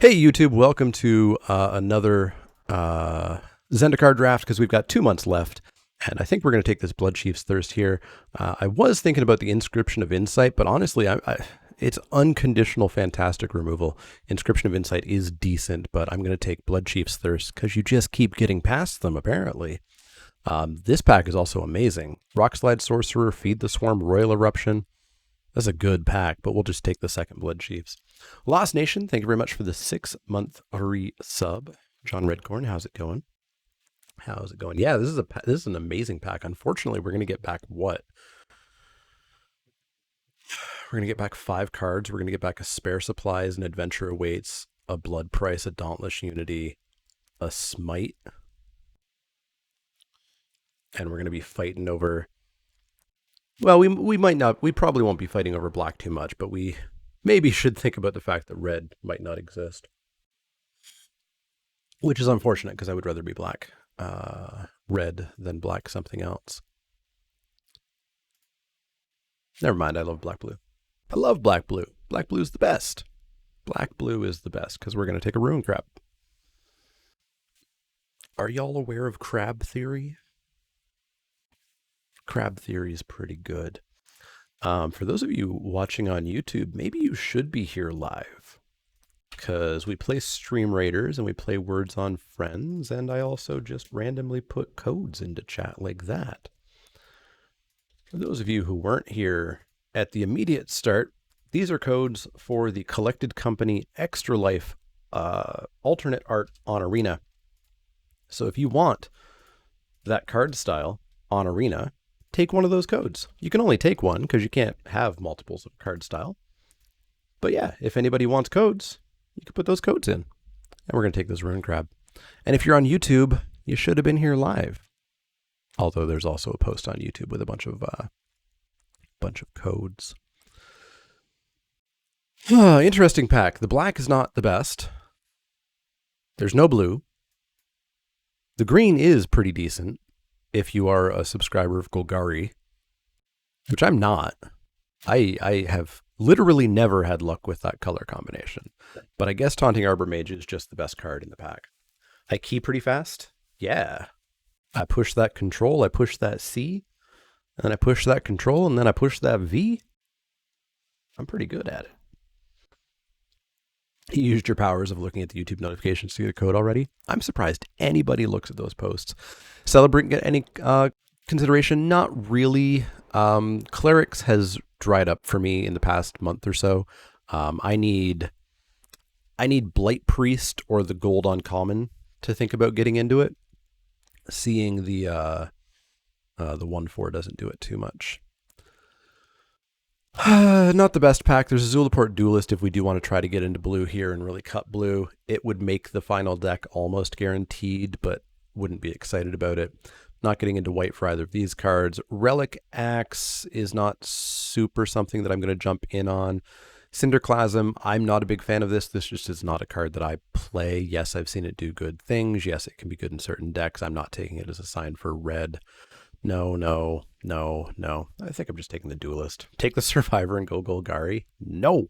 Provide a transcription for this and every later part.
Hey YouTube, welcome to another Zendikar draft because we've got 2 months left, and I think we're going to take this Blood Chief's Thirst here. I was thinking about the Inscription of Insight, but honestly, it's unconditional fantastic removal. Inscription of Insight is decent, but I'm going to take Blood Chief's Thirst because you just keep getting past them, apparently. This pack is also amazing. Rockslide Sorcerer, Feed the Swarm, Royal Eruption. That's a good pack, but we'll just take the second Blood Chiefs. Lost Nation, thank you very much for the 6-month resub. John Redcorn, how's it going? How's it going? Yeah, this is an amazing pack. Unfortunately, we're going to get back what? We're going to get back 5 cards. We're going to get back a Spare Supplies, an Adventure Awaits, a Blood Price, a Dauntless Unity, a Smite. And we're going to be fighting over... Well, we might not... We probably won't be fighting over black too much, but we maybe should think about the fact that red might not exist. Which is unfortunate, because I would rather be black red than black something else. Never mind, I love black blue. I love black blue. Black blue is the best. Black blue is the best, because we're going to take a Ruin Crab. Are y'all aware of crab theory? Crab theory is pretty good. For those of you watching on YouTube, maybe you should be here live, because we play Stream Raiders and we play Words on Friends, and I also just randomly put codes into chat like that. For those of you who weren't here at the immediate start, these are codes for the Collected Company Extra Life alternate art on Arena. So if you want that card style on Arena, take one of those codes. You can only take one because you can't have multiples of card style. But yeah, if anybody wants codes, you can put those codes in. And we're going to take this Ruin Crab. And if you're on YouTube, you should have been here live. Although there's also a post on YouTube with a bunch of codes. Interesting pack. The black is not the best. There's no blue. The green is pretty decent if you are a subscriber of Golgari, which I'm not. I have literally never had luck with that color combination. But I guess Taunting Arbor Mage is just the best card in the pack. I key pretty fast. Yeah. I push that control, I push that C, and then I push that control, and then I push that V. I'm pretty good at it. You used your powers of looking at the YouTube notifications to get a code already. I'm surprised anybody looks at those posts. Celebrate get any consideration? Not really. Clerics has dried up for me in the past month or so. I need Blight Priest or the Gold Uncommon to think about getting into it. Seeing the 1/4 doesn't do it too much. Not the best pack. There's a Zulaport Duelist if we do want to try to get into blue here and really cut blue. It would make the final deck almost guaranteed, but wouldn't be excited about it. Not getting into white for either of these cards. Relic Axe is not super something that I'm going to jump in on. Cinderclasm, I'm not a big fan of this. This just is not a card that I play. Yes, I've seen it do good things. Yes, it can be good in certain decks. I'm not taking it as a sign for red. No. I think I'm just taking the Duelist. Take the Survivor and go Golgari. No.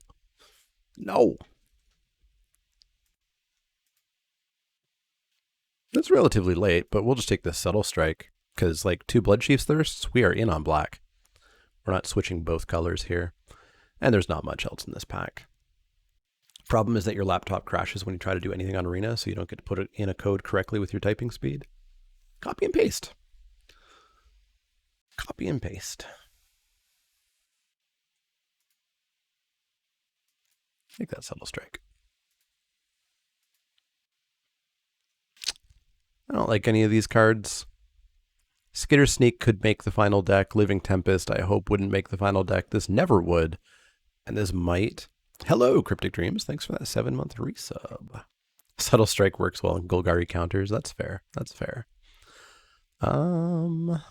That's relatively late, but we'll just take the Subtle Strike, because like 2 Blood Chief's Thirsts, we are in on black. We're not switching both colors here. And there's not much else in this pack. Problem is that your laptop crashes when you try to do anything on Arena, so you don't get to put it in a code correctly with your typing speed. Copy and paste. Copy and paste. Take that Subtle Strike. I don't like any of these cards. Skitter Sneak could make the final deck. Living Tempest, I hope, wouldn't make the final deck. This never would. And this might. Hello, Cryptic Dreams. Thanks for that 7-month resub. Subtle Strike works well in Golgari counters. That's fair. That's fair. What's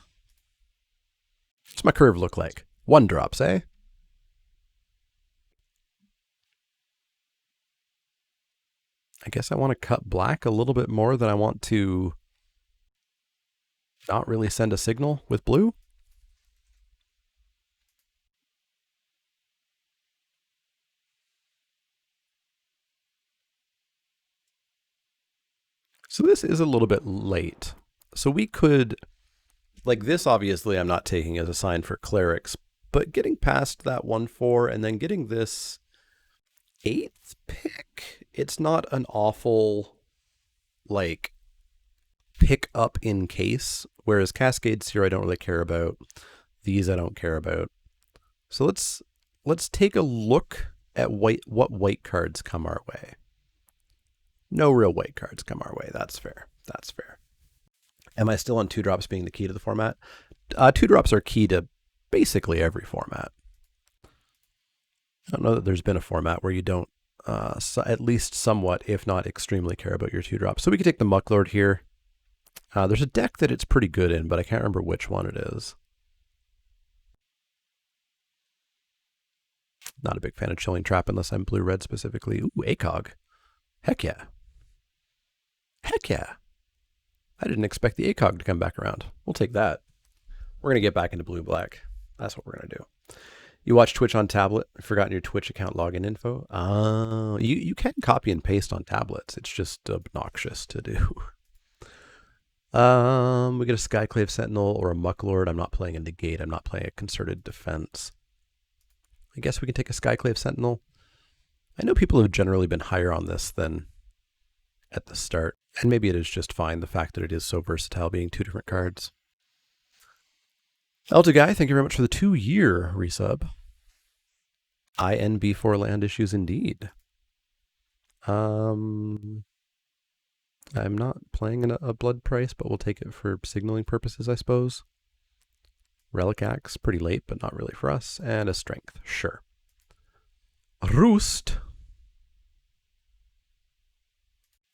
my curve look like? 1 drops, eh? I guess I want to cut black a little bit more than I want to not really send a signal with blue. So this is a little bit late. So we could, like this obviously I'm not taking as a sign for clerics, but getting past that 1/4 and then getting this 8th pick, it's not an awful, like, pick up in case. Whereas Cascades here I don't really care about. These I don't care about. So let's take a look at what white cards come our way. No real white cards come our way. That's fair. That's fair. Am I still on 2-drops being the key to the format? 2-drops are key to basically every format. I don't know that there's been a format where you don't at least somewhat, if not extremely, care about your 2-drops. So we could take the Mucklord here. There's a deck that it's pretty good in, but I can't remember which one it is. Not a big fan of Chilling Trap unless I'm blue-red specifically. Ooh, ACOG. Heck yeah. Heck yeah. I didn't expect the ACOG to come back around. We'll take that. We're going to get back into blue-black. That's what we're going to do. You watch Twitch on tablet. Forgotten your Twitch account login info. You can copy and paste on tablets. It's just obnoxious to do. We get a Skyclave Sentinel or a Mucklord. I'm not playing a Negate. I'm not playing a Concerted Defense. I guess we can take a Skyclave Sentinel. I know people have generally been higher on this than at the start. And maybe it is just fine, the fact that it is so versatile being 2 different cards. Elta Guy, thank you very much for the 2-year resub. INB4 land issues indeed. I'm not playing a blood price, but we'll take it for signaling purposes, I suppose. Relic Axe, pretty late, but not really for us. And a Strength, sure. Roost.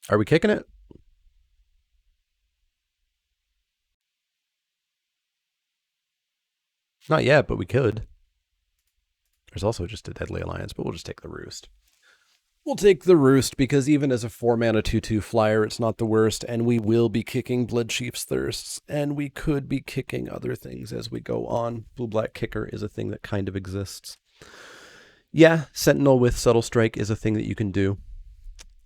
Are we kicking it? Not yet, but we could. There's also just a Deadly Alliance, but we'll just take the Roost. We'll take the Roost because even as a 4-mana 2/2 flyer, it's not the worst, and we will be kicking Bloodchief's Thirsts, and we could be kicking other things as we go on. Blue-black kicker is a thing that kind of exists. Yeah, Sentinel with Subtle Strike is a thing that you can do.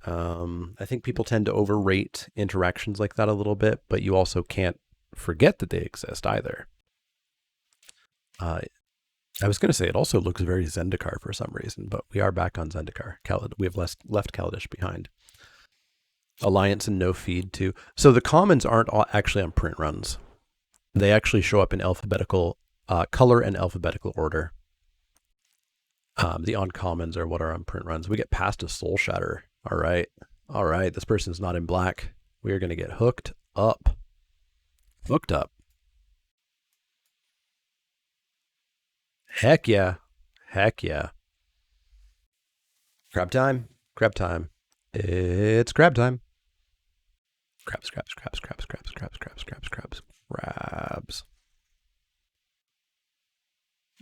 I think people tend to overrate interactions like that a little bit, but you also can't forget that they exist either. I was going to say it also looks very Zendikar for some reason, but we are back on Zendikar. We have left Kaladesh behind. Alliance and no feed too. So the commons aren't actually on print runs. They actually show up in alphabetical color and alphabetical order. The uncommons are what are on print runs. We get past a Soul Shatter. All right. All right. This person's not in black. We are going to get hooked up. Hooked up. Heck yeah. Heck yeah. Crab time. Crab time. It's crab time. Crabs, crabs, crabs, crabs, crabs, crabs, crabs, crabs, crabs, crabs.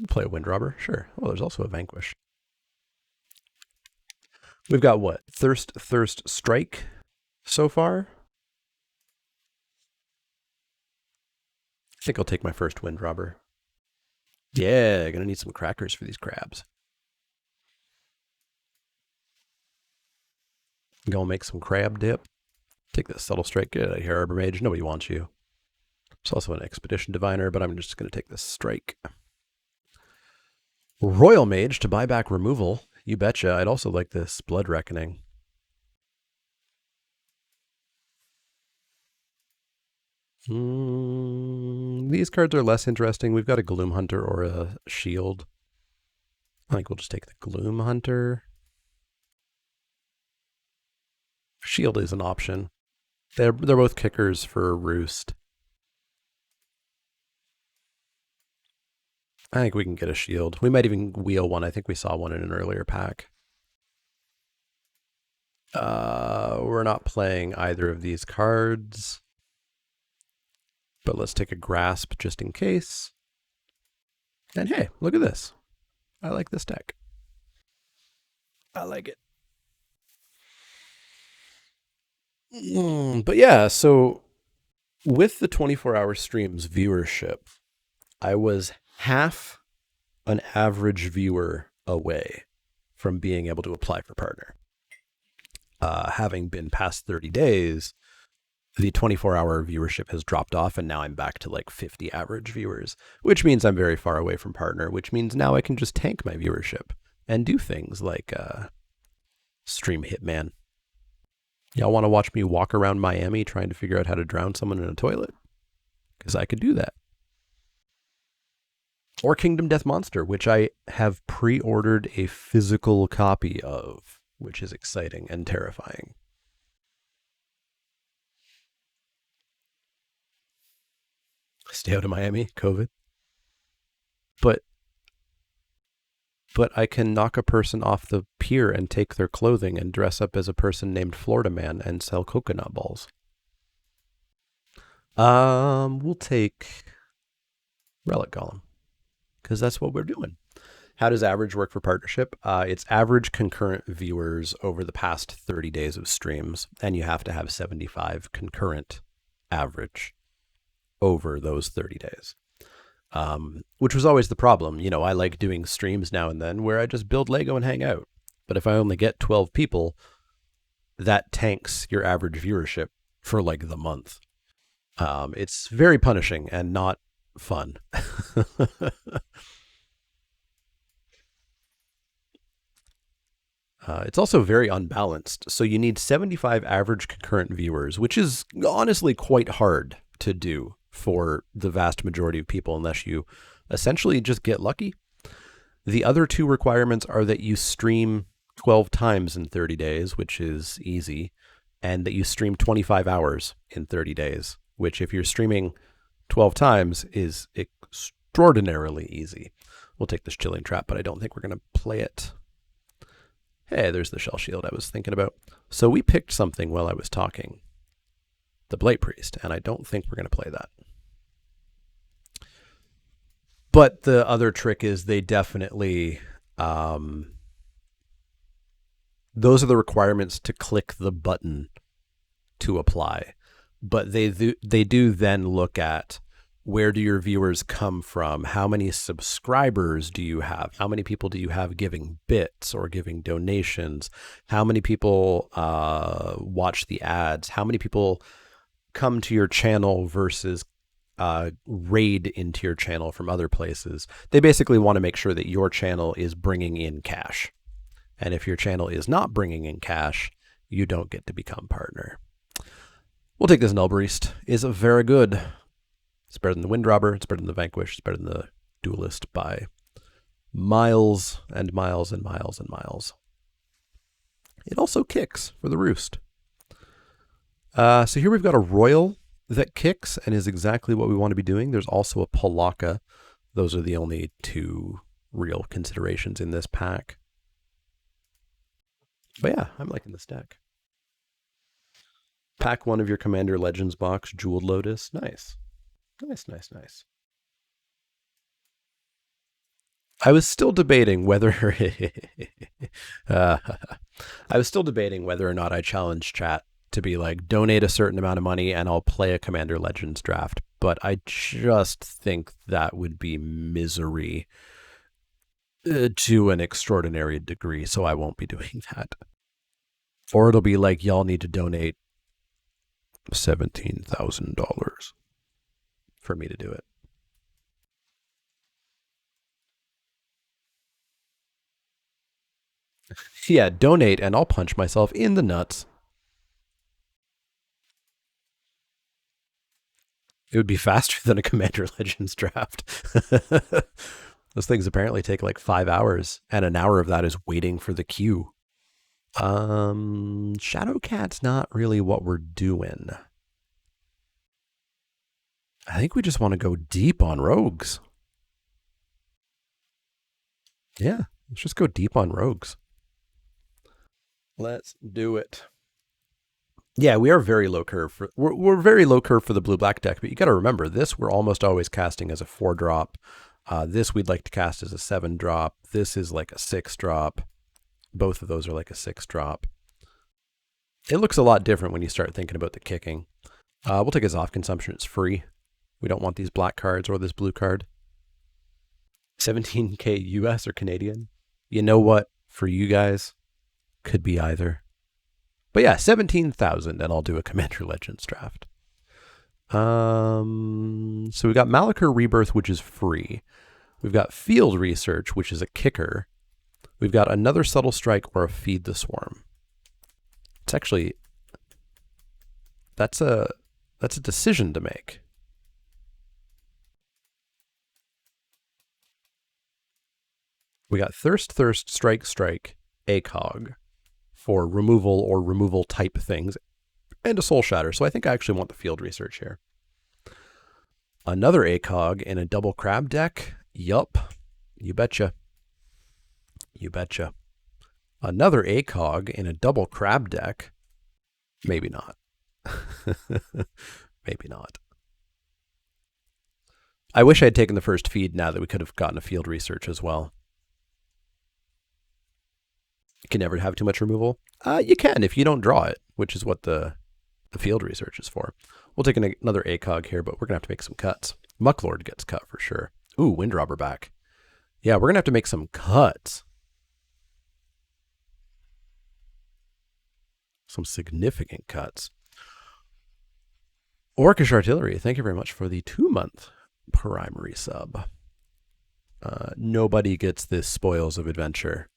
Play a Windrobber, sure. Oh, there's also a Vanquish. We've got what? Thirst, Strike so far? I think I'll take my first Windrobber. Yeah, gonna need some crackers for these crabs. Gonna make some crab dip. Take this Subtle Strike. Get out of here, Arbor Mage. Nobody wants you. It's also an Expedition Diviner, but I'm just gonna take this Strike. Royal Mage to buy back removal. You betcha. I'd also like this Blood Reckoning. These cards are less interesting. We've got a Gloom Hunter or a Shield. I think we'll just take the Gloom Hunter. Shield is an option. They're both kickers for Roost. I think we can get a Shield. We might even wheel one. I think we saw one in an earlier pack. We're not playing either of these cards. But let's take a Grasp just in case. And hey, look at this. I like this deck. I like it. But yeah, so with the 24-hour streams viewership, I was half an average viewer away from being able to apply for partner. Having been past 30 days, the 24-hour viewership has dropped off, and now I'm back to like 50 average viewers, which means I'm very far away from partner, which means now I can just tank my viewership and do things like stream Hitman. Y'all want to watch me walk around Miami trying to figure out how to drown someone in a toilet? Because I could do that. Or Kingdom Death Monster, which I have pre-ordered a physical copy of, which is exciting and terrifying. Stay out of Miami, COVID. But I can knock a person off the pier and take their clothing and dress up as a person named Florida Man and sell coconut balls. We'll take Relic Golem because that's what we're doing. How does average work for partnership? It's average concurrent viewers over the past 30 days of streams, and you have to have 75 concurrent average over those 30 days. Which was always the problem. You know, I like doing streams now and then where I just build Lego and hang out. But if I only get 12 people, that tanks your average viewership for like the month. It's very punishing and not fun. It's also very unbalanced. So you need 75 average concurrent viewers, which is honestly quite hard to do for the vast majority of people unless you essentially just get lucky. The other two requirements are that you stream 12 times in 30 days, which is easy, and that you stream 25 hours in 30 days, which if you're streaming 12 times is extraordinarily easy. We'll take this Chilling Trap, but I don't think we're going to play it. Hey, there's the Shell Shield I was thinking about. So we picked something while I was talking. The Blight Priest, and I don't think we're going to play that. But the other trick is they definitely, those are the requirements to click the button to apply. But they do then look at where do your viewers come from? How many subscribers do you have? How many people do you have giving bits or giving donations? How many people watch the ads? How many people come to your channel versus raid into your channel from other places? They basically want to make sure that your channel is bringing in cash. And if your channel is not bringing in cash, you don't get to become partner. We'll take this Null Priest. Is very good. It's better than the Wind Robber. It's better than the Vanquish. It's better than the Duelist by miles and miles and miles and miles. It also kicks for the Roost. So here we've got a Royal that kicks and is exactly what we want to be doing. There's also a Palaka. Those are the only two real considerations in this pack. But yeah, I'm liking this deck. Pack one of your Commander Legends box, Jeweled Lotus. Nice. Nice, nice, nice. I was still debating whether I was still debating whether or not I challenged chat to be like, donate a certain amount of money and I'll play a Commander Legends draft. But I just think that would be misery to an extraordinary degree, so I won't be doing that. Or it'll be like, y'all need to donate $17,000 for me to do it. Yeah, donate and I'll punch myself in the nuts. It would be faster than a Commander Legends draft. Those things apparently take like 5 hours, and an hour of that is waiting for the queue. Shadowcat's not really what we're doing. I think we just want to go deep on rogues. Yeah, let's just go deep on rogues. Let's do it. Yeah, we are very low curve. We're very low curve for the blue-black deck, but you got to remember, this we're almost always casting as a 4-drop. This we'd like to cast as a 7-drop. This is like a 6-drop. Both of those are like a 6-drop. It looks a lot different when you start thinking about the kicking. We'll take a Zoth Consumption. It's free. We don't want these black cards or this blue card. 17K US or Canadian. You know what? For you guys, could be either. But yeah, 17,000, and I'll do a Commander Legends draft. So we got Malachor Rebirth, which is free. We've got Field Research, which is a kicker. We've got another Subtle Strike or a Feed the Swarm. It's actually that's a decision to make. We got Thirst, Strike, ACOG for removal or removal type things, and a Soul Shatter. So I think I actually want the Field Research here. Another ACOG in a double crab deck. Yup. You betcha. You betcha. Another ACOG in a double crab deck. Maybe not. Maybe not. I wish I had taken the first feed now that we could have gotten a Field Research as well. You can never have too much removal. You can if you don't draw it, which is what the Field Research is for. We'll take another ACOG here, but we're going to have to make some cuts. Mucklord gets cut for sure. Ooh, Windrobber back. Yeah, we're going to have to make some cuts. Some significant cuts. Orcish Artillery, thank you very much for the 2-month primary sub. Nobody gets this Spoils of Adventure.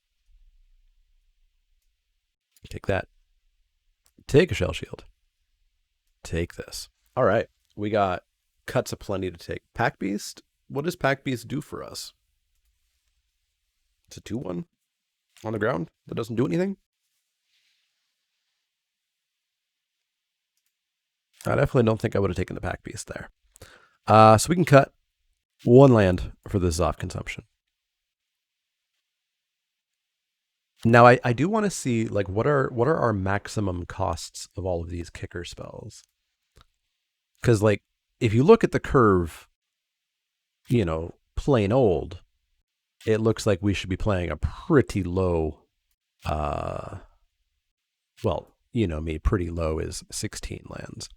Take that. Take a Shell Shield. Take this. All right. We got cuts aplenty to take. Pack Beast. What does Pack Beast do for us? It's a 2-1 on the ground that doesn't do anything. I definitely don't think I would have taken the Pack Beast there. So we can cut 1 land for the Zoth consumption. Now I do want to see like what are our maximum costs of all of these kicker spells. Because like if you look at the curve, you know, plain old, it looks like we should be playing a pretty low well, you know me, pretty low is 16 lands.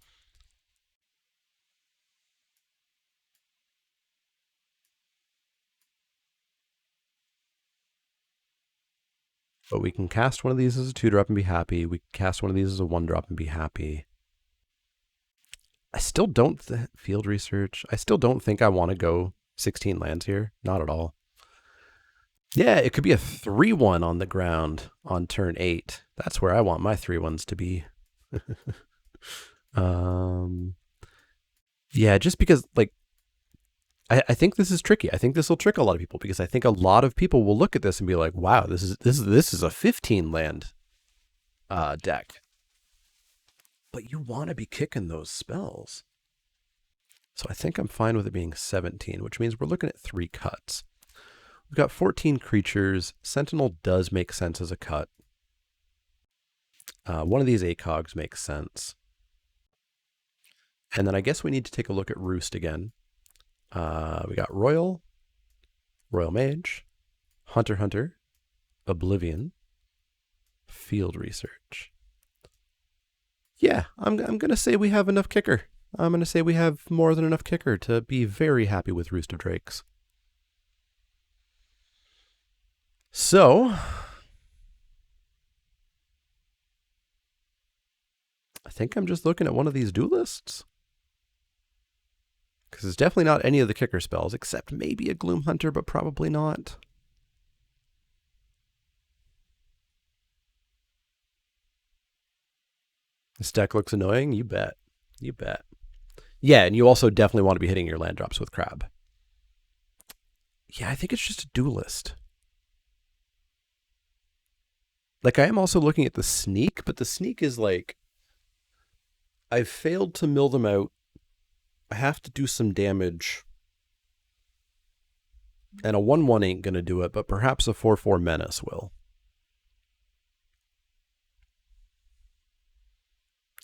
But we can cast one of these as a 2-drop and be happy. We can cast one of these as a 1-drop and be happy. I still don't, Field Research, I still don't think I want to go 16 lands here. Not at all. Yeah, it could be a 3-1 on the ground on turn 8. That's where I want my 3-1s to be. Yeah, just because, like, I think this is tricky. I think this will trick a lot of people because I think a lot of people will look at this and be like, "Wow, this is a 15 land deck." But you want to be kicking those spells. So I think I'm fine with it being 17, which means we're looking at 3 cuts. We've got 14 creatures. Sentinel does make sense as a cut. One of these ACOGs makes sense. And then I guess we need to take a look at Roost again. We got Royal Mage, Hunter, Oblivion, Field Research. Yeah, I'm going to say we have enough kicker. I'm going to say we have more than enough kicker to be very happy with Roost of Drakes. So, I think I'm just looking at one of these duelists. Because it's definitely not any of the kicker spells, except maybe a Gloom Hunter, but probably not. This deck looks annoying? You bet. You bet. Yeah, and you also definitely want to be hitting your land drops with Crab. Yeah, I think it's just a duelist. Like, I am also looking at the Sneak, but the Sneak is like, I've failed to mill them out. I have to do some damage. And a 1-1 ain't going to do it, but perhaps a 4-4 Menace will.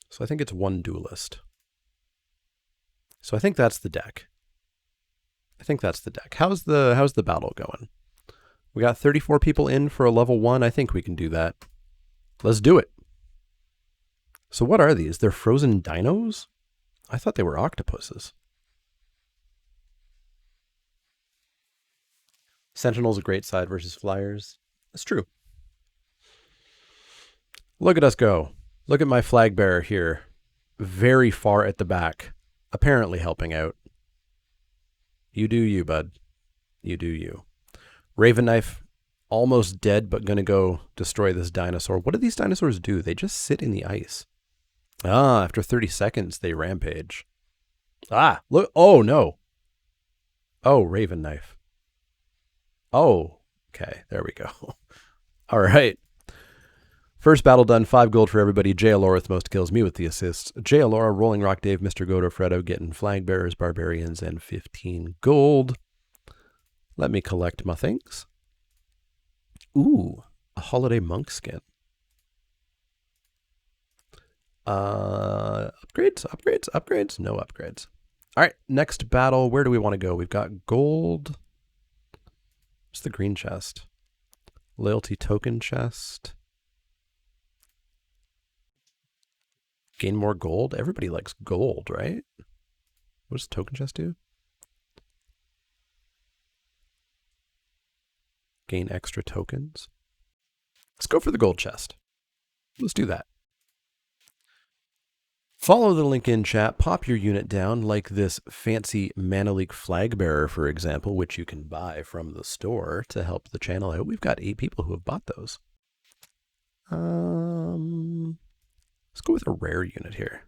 So I think it's one duelist. So I think that's the deck. How's the battle going? We got 34 people in for a level 1. I think we can do that. Let's do it. So what are these? They're frozen dinos? I thought they were octopuses. Sentinel's a great side versus Flyers. That's true. Look at us go. Look at my flag bearer here. Very far at the back. Apparently helping out. You do you, bud. You do you. Raven Knife, almost dead, but gonna go destroy this dinosaur. What do these dinosaurs do? They just sit in the ice. Ah, after 30 seconds, they rampage. Ah, look. Oh, no. Oh, Raven Knife. Oh, okay. There we go. All right. First battle done, 5 gold for everybody. J. Alora with most kills, me with the assists. J. Alora, Rolling Rock Dave, Mr. Godo, Fredo getting flag bearers, barbarians, and 15 gold. Let me collect my things. Ooh, a holiday monk skin. Upgrades, upgrades, upgrades, no upgrades. All right, next battle. Where do we want to go? We've got gold. What's the green chest? Loyalty token chest. Gain more gold. Everybody likes gold, right? What does token chest do? Gain extra tokens. Let's go for the gold chest. Let's do that. Follow the link in chat, pop your unit down like this fancy Mana Leek flag bearer, for example, which you can buy from the store to help the channel out. We've got 8 people who have bought those. Let's go with a rare unit here.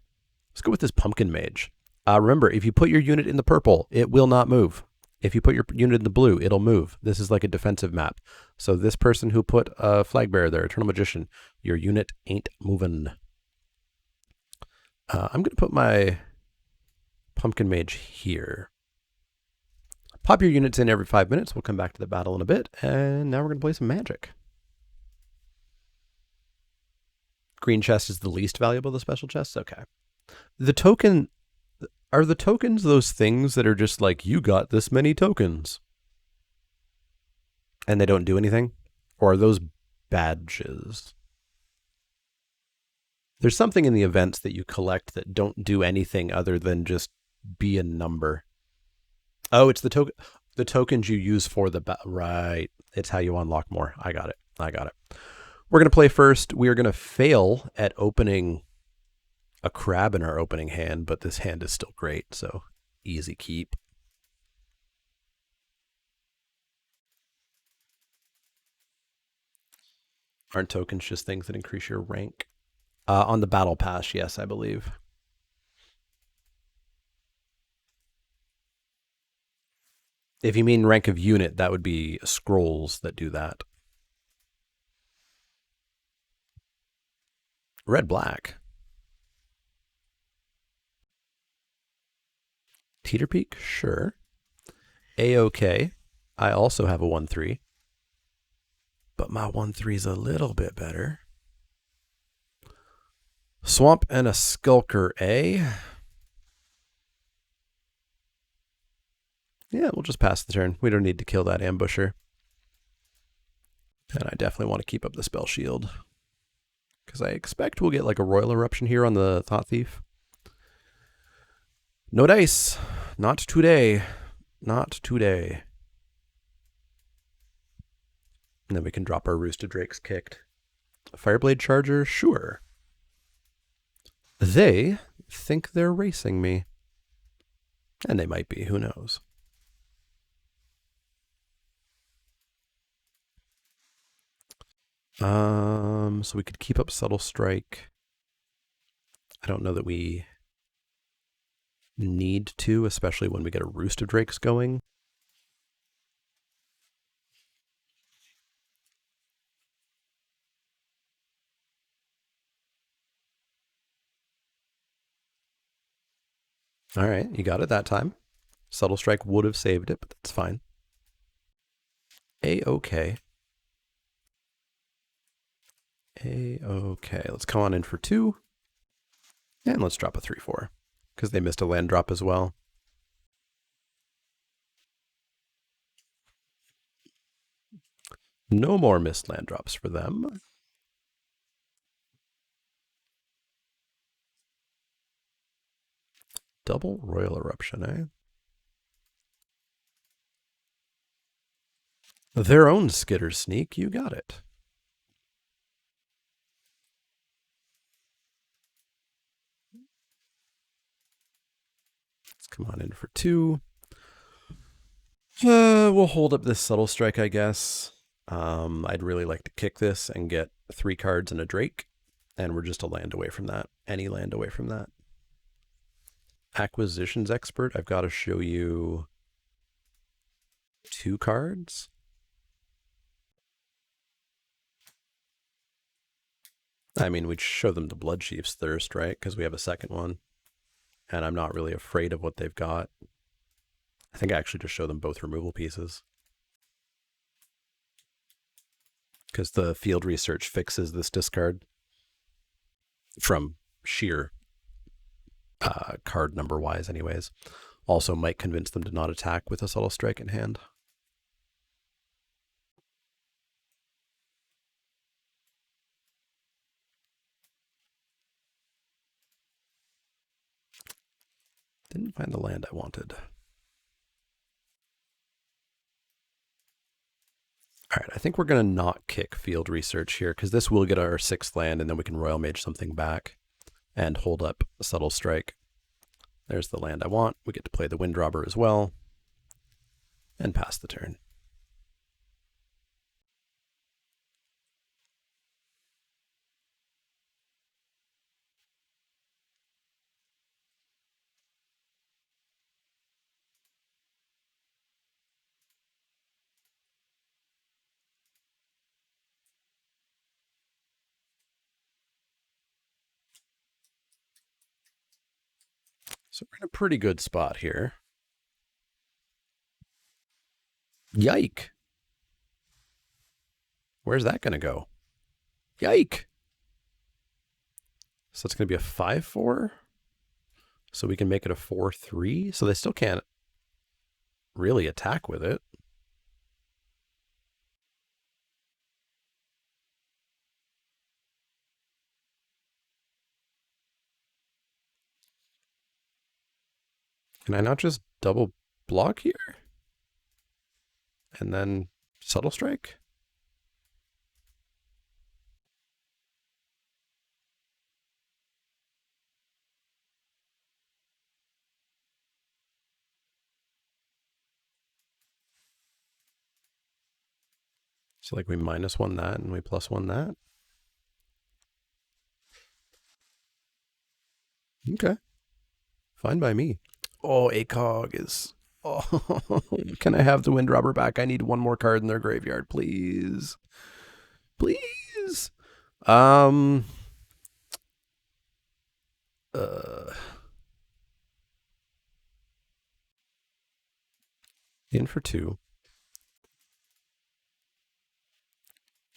Let's go with this Pumpkin Mage. Remember, if you put your unit in the purple, it will not move. If you put your unit in the blue, it'll move. This is like a defensive map. So this person who put a flag bearer there, Eternal Magician, your unit ain't moving. I'm going to put my Pumpkin Mage here. Pop your units in every 5 minutes. We'll come back to the battle in a bit. And now we're going to play some Magic. Green chest is the least valuable of the special chests? Okay. The token... Are the tokens those things that are just like, you got this many tokens? And they don't do anything? Or are those badges? There's something in the events that you collect that don't do anything other than just be a number. Oh, it's the tokens you use for the... Right. It's how you unlock more. I got it. I got it. We're going to play first. We are going to fail at opening a crab in our opening hand, but this hand is still great, so easy keep. Aren't tokens just things that increase your rank? On the battle pass, yes, I believe. If you mean rank of unit, that would be scrolls that do that. Red black. Teeter Peak? Sure. A-OK. I also have a 1-3. But my 1-3 is a little bit better. Swamp and a Skulker A. Yeah, we'll just pass the turn. We don't need to kill that ambusher. And I definitely want to keep up the spell shield. Because I expect we'll get like a Royal Eruption here on the Thought Thief. No dice. Not today. Not today. And then we can drop our Roosted Drakes kicked. Fireblade Charger? Sure. They think they're racing me. And they might be. Who knows? So we could keep up Subtle Strike. I don't know that we need to, especially when we get a Roost of Drakes going. All right, you got it that time. Subtle Strike would have saved it, but that's fine. A-OK. A-OK. Let's come on in for 2. And let's drop a 3-4. Because they missed a land drop as well. No more missed land drops for them. Double Royal Eruption, eh? Their own Skitter Sneak, you got it. Come on in for 2. We'll hold up this subtle strike, I guess. I'd really like to kick this and get 3 cards and a Drake, and we're just a land away from that. Any land away from that. Acquisitions expert, I've got to show you 2 cards. I mean, we'd show them the Bloodchief's Thirst, right? Because we have a second one. And I'm not really afraid of what they've got. I think I actually just show them both removal pieces. Because the field research fixes this discard from sheer card number wise anyways. Also might convince them to not attack with a subtle strike in hand. Didn't find the land I wanted. All right, I think we're going to not kick field research here because this will get our 6th land and then we can Royal Mage something back and hold up a subtle strike. There's the land I want. We get to play the Windrobber as well and pass the turn. So we're in a pretty good spot here. Yike. Where's that going to go? Yike. So it's going to be a 5/4. So we can make it a 4/3. So they still can't really attack with it. Can I not just double block here? And then subtle strike? So like we -1 that and we +1 that. Okay. Fine by me. Oh, ACOG is... Oh, can I have the Windrobber back? I need 1 more card in their graveyard, please. Please. In for 2.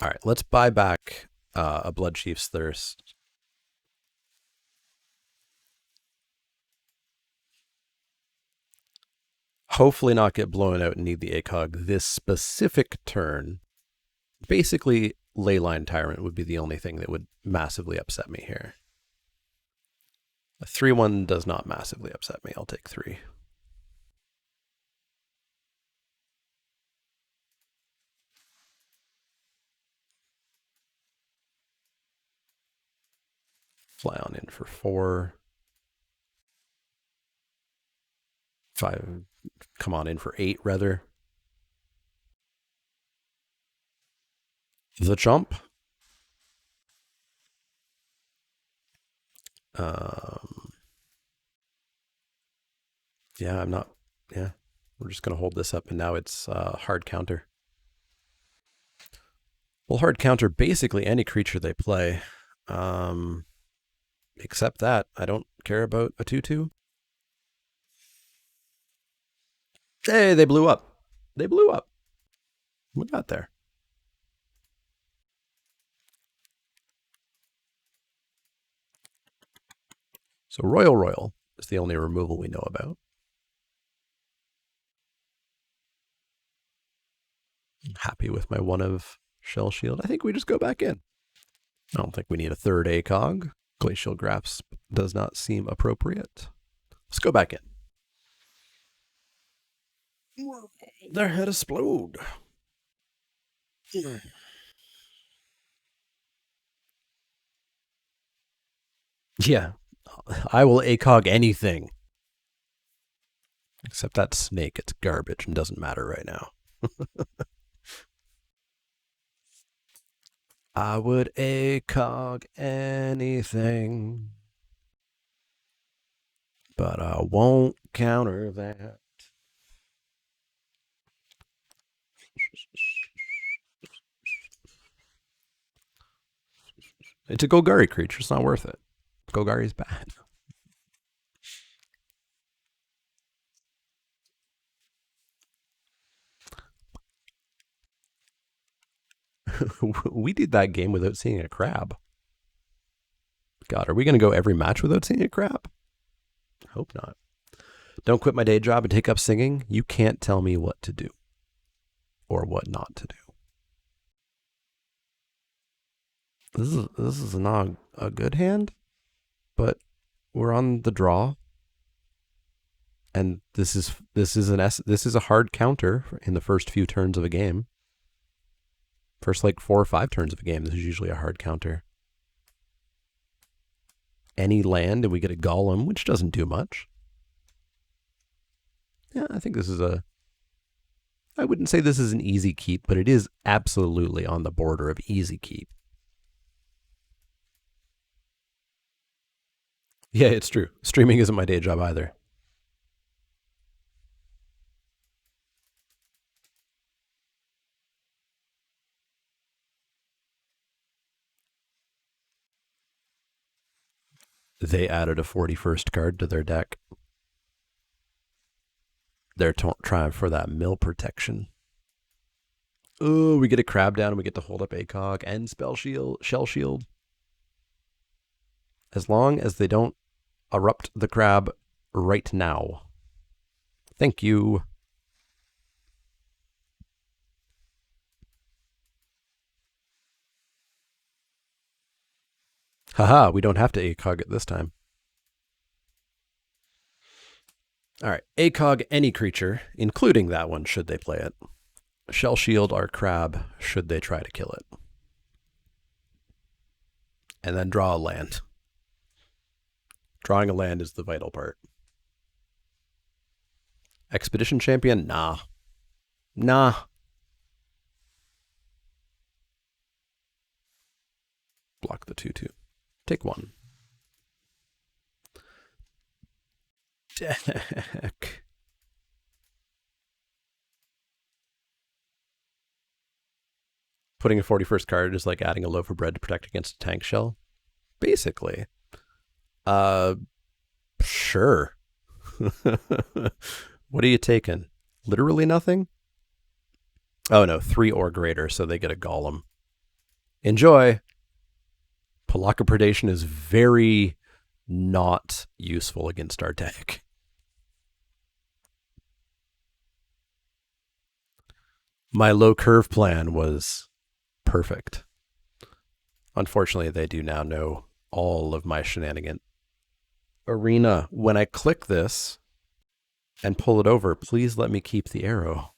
All right, let's buy back a Bloodchief's Thirst. Hopefully not get blown out and need the ACOG this specific turn. Basically, Leyline Tyrant would be the only thing that would massively upset me here. A 3/1 does not massively upset me. I'll take 3. Fly on in for 4. 5. Come on in for 8, rather. The Chomp. Yeah, I'm not... Yeah, we're just going to hold this up, and now it's hard counter. We'll hard counter basically any creature they play. Except that. I don't care about a 2/2. Hey, they blew up. They blew up. We got there. So Royal is the only removal we know about. I'm happy with my 1 of Shell Shield. I think we just go back in. I don't think we need a 3rd ACOG. Glacial Grasp does not seem appropriate. Let's go back in. Their head explode. Yeah, I will ACOG anything. Except that snake, it's garbage and doesn't matter right now. I would ACOG anything, but I won't counter that. It's a Golgari creature. It's not worth it. Golgari's bad. We did that game without seeing a crab. God, are we going to go every match without seeing a crab? Hope not. Don't quit my day job and take up singing. You can't tell me what to do or what not to do. This is not a good hand, but we're on the draw, and this is a hard counter in the first few turns of a game. First, like 4 or 5 turns of a game, this is usually a hard counter. Any land, and we get a golem, which doesn't do much. Yeah, I think this is I wouldn't say this is an easy keep, but it is absolutely on the border of easy keep. Yeah, it's true. Streaming isn't my day job either. They added a 41st card to their deck. They're trying for that mill protection. Oh, we get a crab down and we get to hold up ACOG and shell shield. As long as they don't erupt the crab right now. Thank you. Haha, we don't have to ACOG it this time. All right, ACOG any creature, including that one, should they play it. Shell shield our crab, should they try to kill it. And then draw a land. Drawing a land is the vital part. Expedition champion? Nah. Block the 2/2. Take 1. Deck. Putting a 41st card is like adding a loaf of bread to protect against a tank shell. Basically. Sure. What are you taking? Literally nothing? Oh no, 3 or greater, so they get a golem. Enjoy. Palaka Predation is very not useful against our deck. My low curve plan was perfect. Unfortunately, they do now know all of my shenanigans. Arena, when I click this and pull it over, please let me keep the arrow.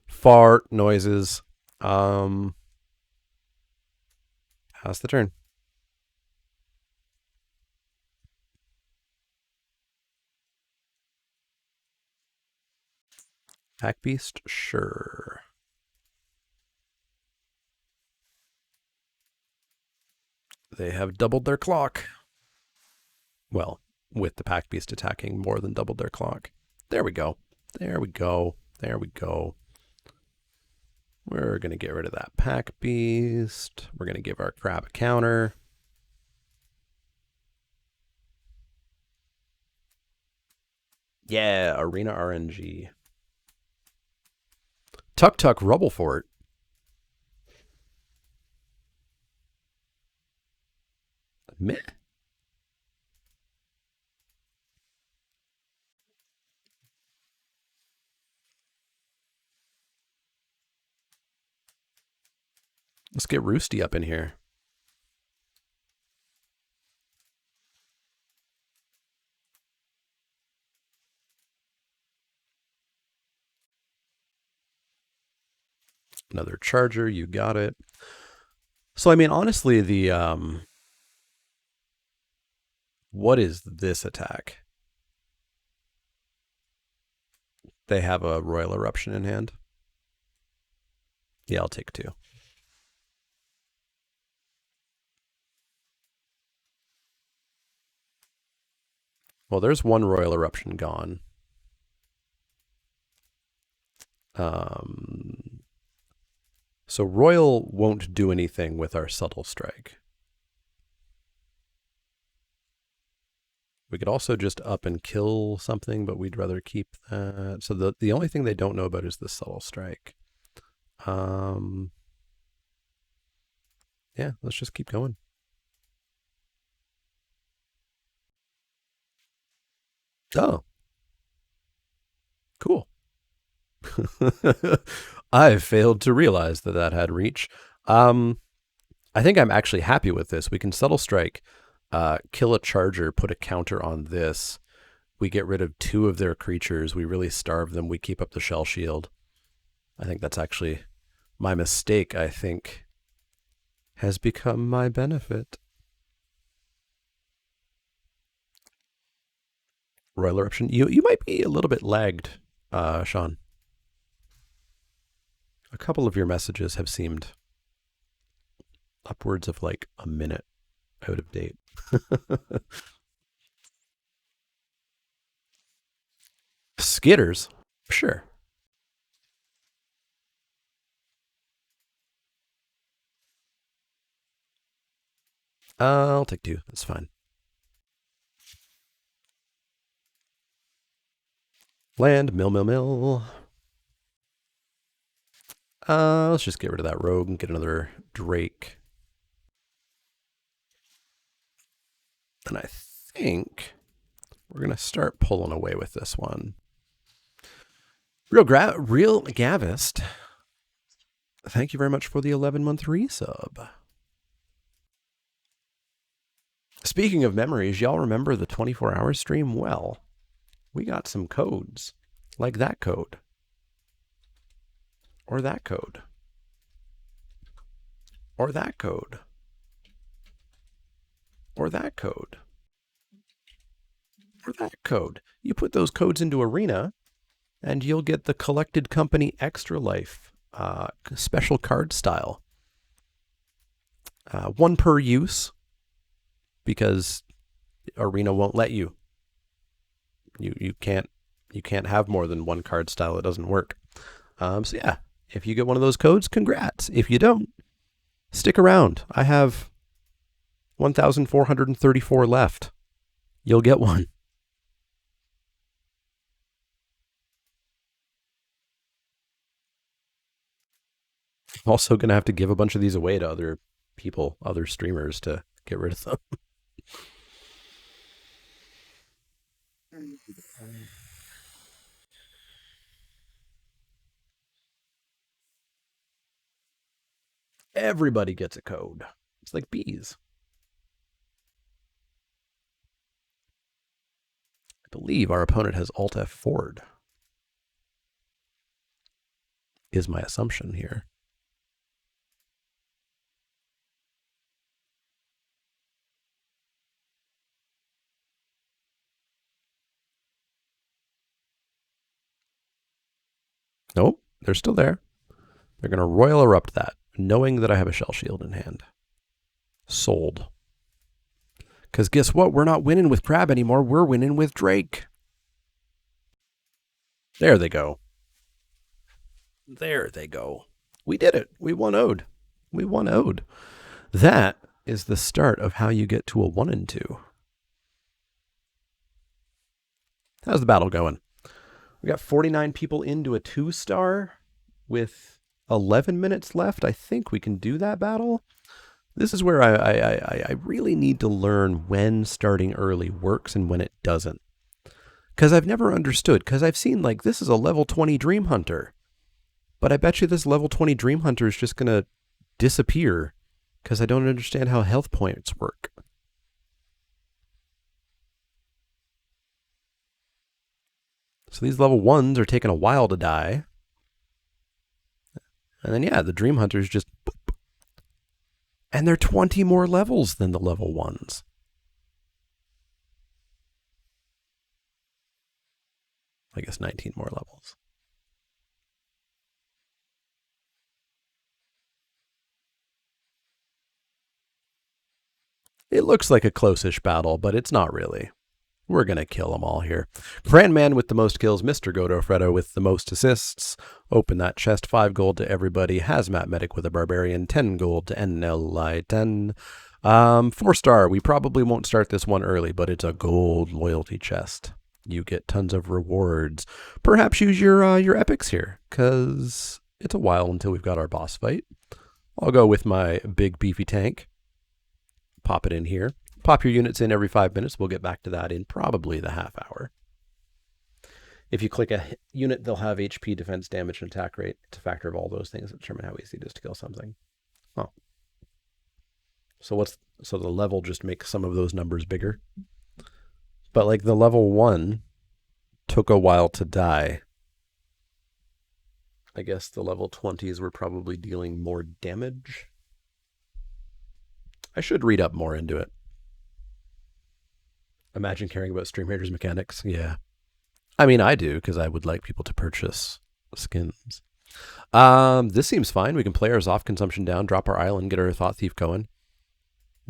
Fart noises. Pass the turn. Pack Beast? Sure. They have doubled their clock. Well, with the Pack Beast attacking more than doubled their clock. There we go. There we go. There we go. We're going to get rid of that Pack Beast. We're going to give our crab a counter. Yeah, Arena RNG. Tuk Tuk Rubble Fort. Meh. Let's get Roosty up in here. Another charger, you got it. So I mean, honestly, the what is this attack? They have a Royal Eruption in hand. Yeah, I'll take 2. Well, there's one Royal Eruption gone. So Royal won't do anything with our Subtle Strike. We could also just up and kill something, but we'd rather keep that. So the only thing they don't know about is the Subtle Strike. Yeah, let's just keep going. Oh, cool. I failed to realize that that had reach. I think I'm actually happy with this. We can Subtle Strike, kill a charger, put a counter on this. We get rid of 2 of their creatures. We really starve them. We keep up the Shell Shield. I think that's actually my mistake, I think, has become my benefit. Royal Eruption. You might be a little bit lagged, Sean. A couple of your messages have seemed upwards of like a minute out of date. Skitters? Sure. I'll take 2. That's fine. Land, mill. Let's just get rid of that rogue and get another Drake. And I think we're going to start pulling away with this one. Real Gavist, thank you very much for the 11-month resub. Speaking of memories, y'all remember the 24-hour stream? Well, we got some codes, like that code, or that code, or that code, or that code, or that code. You put those codes into Arena, and you'll get the Collected Company Extra Life special card style. 1 per use, because Arena won't let you. You can't have more than 1 card style. It doesn't work. So yeah, if you get one of those codes, congrats. If you don't, stick around. I have 1,434 left. You'll get one. I'm also going to have to give a bunch of these away to other people, other streamers, to get rid of them. Everybody gets a code. It's like bees. I believe our opponent has Alt F forward, is my assumption here. Nope, they're still there. They're going to Royal Erupt that, knowing that I have a Shell Shield in hand. Sold. Because guess what? We're not winning with Crab anymore. We're winning with Drake. There they go. There they go. We did it. We won Ode. We won Ode. That is the start of how you get to a 1 and 2. How's the battle going? We got 49 people into a 2-star with 11 minutes left. I think we can do that battle. This is where I really need to learn when starting early works and when it doesn't. Because I've never understood. Because I've seen, like, this is a level 20 Dream Hunter. But I bet you this level 20 Dream Hunter is just going to disappear. Because I don't understand how health points work. So these level 1s are taking a while to die. And then, yeah, the Dream Hunters just... Boop. And they're 20 more levels than the level 1s. I guess 19 more levels. It looks like a close-ish battle, but it's not really. We're going to kill them all here. Cranman with the most kills, Mr. Godofredo with the most assists. Open that chest, 5 gold to everybody. Hazmat Medic with a Barbarian, 10 gold to NLI10. 4-star, we probably won't start this one early, but it's a gold loyalty chest. You get tons of rewards. Perhaps use your epics here, because it's a while until we've got our boss fight. I'll go with my big beefy tank. Pop it in here. Pop your units in every 5 minutes. We'll get back to that in probably the half hour. If you click a unit, they'll have HP, defense, damage, and attack rate. It's a factor of all those things that determine how easy it is to kill something. Oh. So the level just makes some of those numbers bigger. But like the level 1 took a while to die. I guess the level 20s were probably dealing more damage. I should read up more into it. Imagine caring about Stream Raiders mechanics. Yeah. I mean, I do, because I would like people to purchase skins. This seems fine. We can play ours off, consumption down, drop our island, get our Thought Thief going.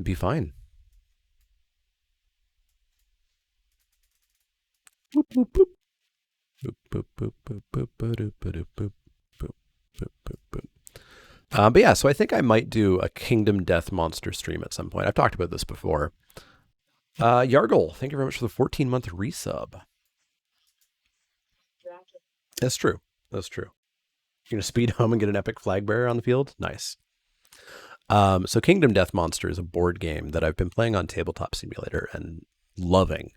Be fine. Boop, boop, boop. Boop, boop, boop, boop, boop, boop, boop, boop, boop, boop, boop, boop. But yeah, so I think I might do a Kingdom Death Monster stream at some point. I've talked about this before. Yargle, thank you very much for the 14-month resub. That's true. That's true. You're going to speed home and get an epic flag bearer on the field? Nice. So Kingdom Death Monster is a board game that I've been playing on Tabletop Simulator and loving.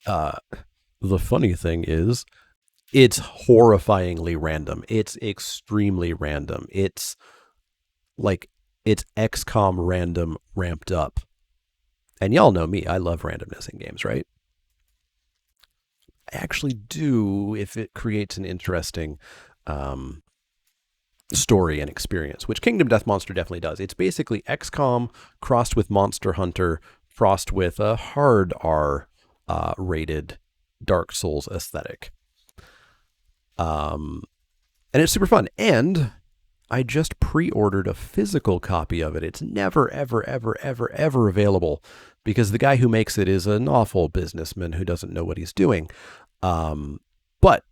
The funny thing is, it's horrifyingly random. It's extremely random. It's like, it's XCOM random ramped up. And y'all know me, I love randomness in games, right? I actually do if it creates an interesting story and experience, which Kingdom Death Monster definitely does. It's basically XCOM crossed with Monster Hunter, crossed with a hard R rated Dark Souls aesthetic. And it's super fun. And I just pre-ordered a physical copy of it. It's never, ever, ever, ever, ever available because the guy who makes it is an awful businessman who doesn't know what he's doing. But